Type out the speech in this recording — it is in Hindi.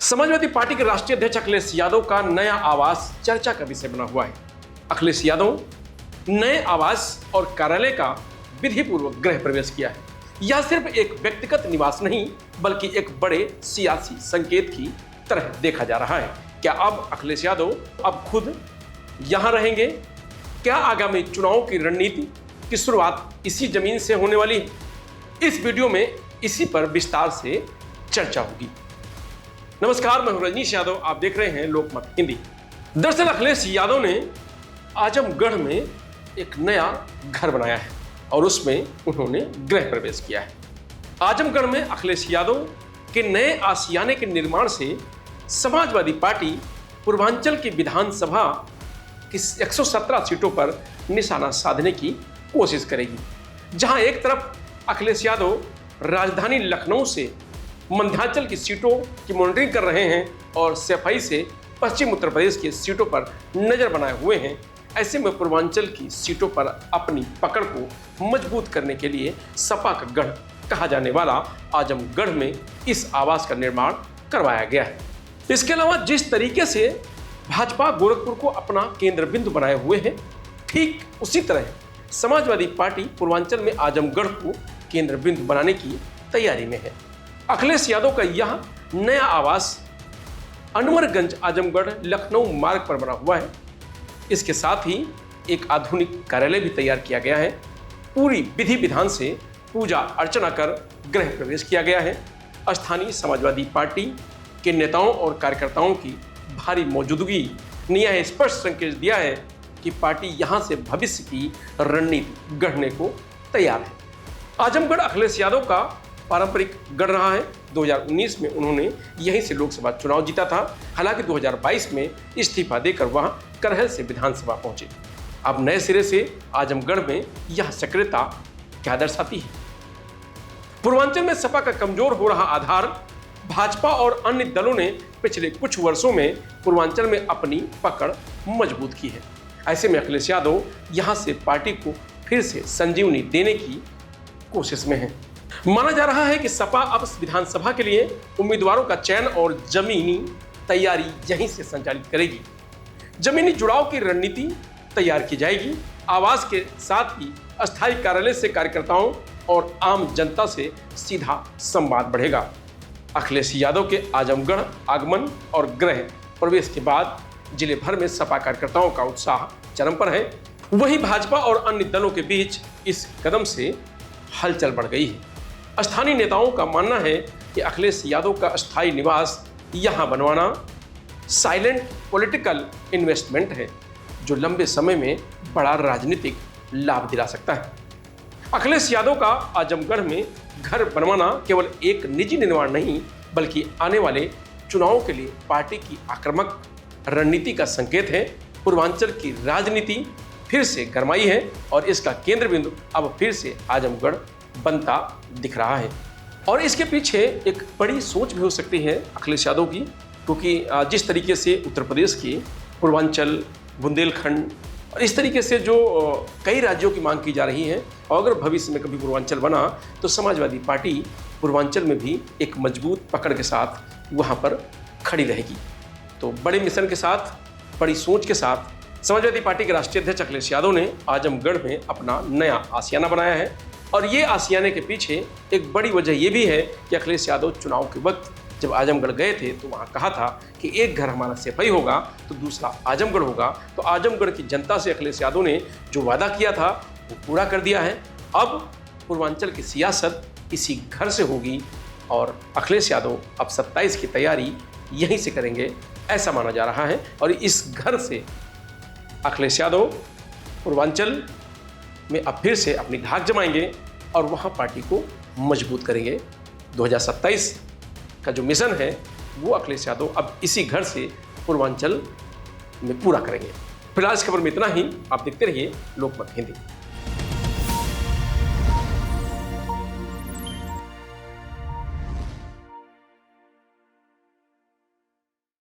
समाजवादी पार्टी के राष्ट्रीय अध्यक्ष अखिलेश यादव का नया आवास चर्चा का विषय बना हुआ है। अखिलेश यादव नए आवास और कार्यालय का विधिपूर्वक गृह प्रवेश किया है। यह सिर्फ एक व्यक्तिगत निवास नहीं बल्कि एक बड़े सियासी संकेत की तरह देखा जा रहा है। क्या अब अखिलेश यादव अब खुद यहां रहेंगे? क्या आगामी चुनाव की रणनीति की शुरुआत इसी जमीन से होने वाली है? इस वीडियो में इसी पर विस्तार से चर्चा होगी। नमस्कार, मैं हूं रजनीश यादव, आप देख रहे हैं लोकमत हिंदी। दरअसल अखिलेश यादव ने आजमगढ़ में एक नया घर बनाया है और उसमें उन्होंने गृह प्रवेश किया है। आजमगढ़ में अखिलेश यादव के नए आशियाने के निर्माण से समाजवादी पार्टी पूर्वांचल की विधानसभा की 117 सीटों पर निशाना साधने की कोशिश करेगी। जहां एक तरफ अखिलेश यादव राजधानी लखनऊ से मध्यांचल की सीटों की मॉनिटरिंग कर रहे हैं और सफाई से पश्चिम उत्तर प्रदेश की सीटों पर नजर बनाए हुए हैं, ऐसे में पूर्वांचल की सीटों पर अपनी पकड़ को मजबूत करने के लिए सपा का गढ़ कहा जाने वाला आजमगढ़ में इस आवास का निर्माण करवाया गया है। इसके अलावा जिस तरीके से भाजपा गोरखपुर को अपना केंद्र बिंदु बनाए हुए है, ठीक उसी तरह समाजवादी पार्टी पूर्वांचल में आजमगढ़ को केंद्र बिंदु बनाने की तैयारी में है। अखिलेश यादव का यह नया आवास अनवरगंज आजमगढ़ लखनऊ मार्ग पर बना हुआ है। इसके साथ ही एक आधुनिक कार्यालय भी तैयार किया गया है। पूरी विधि विधान से पूजा अर्चना कर गृह प्रवेश किया गया है। स्थानीय समाजवादी पार्टी के नेताओं और कार्यकर्ताओं की भारी मौजूदगी ने यह स्पष्ट संकेत दिया है कि पार्टी यहां से भविष्य की रणनीति गढ़ने को तैयार है। आजमगढ़ अखिलेश यादव का पारंपरिक गढ़ रहा है। 2019 में उन्होंने यहीं से लोकसभा चुनाव जीता था। हालांकि 2022 में इस्तीफा देकर वहां करहल से विधानसभा पहुंचे। अब नए सिरे से आजमगढ़ में यह सक्रियता क्या दर्शाती है? पूर्वांचल में सपा का कमजोर हो रहा आधार भाजपा और अन्य दलों ने पिछले कुछ वर्षों में पूर्वांचल में अपनी पकड़ मजबूत की है। ऐसे में अखिलेश यादव यहां से पार्टी को फिर से संजीवनी देने की कोशिश में है। माना जा रहा है कि सपा अब विधानसभा के लिए उम्मीदवारों का चयन और जमीनी तैयारी यहीं से संचालित करेगी। जमीनी जुड़ाव की रणनीति तैयार की जाएगी। आवास के साथ ही अस्थायी कार्यालय से कार्यकर्ताओं और आम जनता से सीधा संवाद बढ़ेगा। अखिलेश यादव के आजमगढ़ आगमन और गृह प्रवेश के बाद जिले भर में सपा कार्यकर्ताओं का उत्साह चरम पर है। वहीं भाजपा और अन्य दलों के बीच इस कदम से हलचल बढ़ गई है। स्थानीय नेताओं का मानना है कि अखिलेश यादव का अस्थायी निवास यहां बनवाना साइलेंट पॉलिटिकल इन्वेस्टमेंट है जो लंबे समय में बड़ा राजनीतिक लाभ दिला सकता है। अखिलेश यादव का आजमगढ़ में घर बनवाना केवल एक निजी निर्माण नहीं बल्कि आने वाले चुनावों के लिए पार्टी की आक्रामक रणनीति का संकेत है। पूर्वांचल की राजनीति फिर से गरमाई है और इसका केंद्र बिंदु अब फिर से आजमगढ़ बनता दिख रहा है। और इसके पीछे एक बड़ी सोच भी हो सकती है अखिलेश यादव की, क्योंकि जिस तरीके से उत्तर प्रदेश के पूर्वांचल, बुंदेलखंड और इस तरीके से जो कई राज्यों की मांग की जा रही है, और अगर भविष्य में कभी पूर्वांचल बना तो समाजवादी पार्टी पूर्वांचल में भी एक मजबूत पकड़ के साथ वहाँ पर खड़ी रहेगी। तो बड़े मिशन के साथ, बड़ी सोच के साथ समाजवादी पार्टी के राष्ट्रीय अध्यक्ष अखिलेश यादव ने आजमगढ़ में अपना नया आशियाना बनाया है। और ये आशियाने के पीछे एक बड़ी वजह ये भी है कि अखिलेश यादव चुनाव के वक्त जब आजमगढ़ गए थे तो वहाँ कहा था कि एक घर हमारा सफाई होगा तो दूसरा आजमगढ़ होगा। तो आजमगढ़ की जनता से अखिलेश यादव ने जो वादा किया था वो पूरा कर दिया है। अब पूर्वांचल की सियासत इसी घर से होगी और अखिलेश यादव अब 27 की तैयारी यहीं से करेंगे, ऐसा माना जा रहा है। और इस घर से अखिलेश यादव पूर्वांचल में अब फिर से अपनी धाक जमाएंगे और वहाँ पार्टी को मजबूत करेंगे। 2027 का जो मिशन है वो अखिलेश यादव अब इसी घर से पूर्वांचल में पूरा करेंगे। फिलहाल इस खबर में इतना ही। आप देखते रहिए लोकमत हिंदी।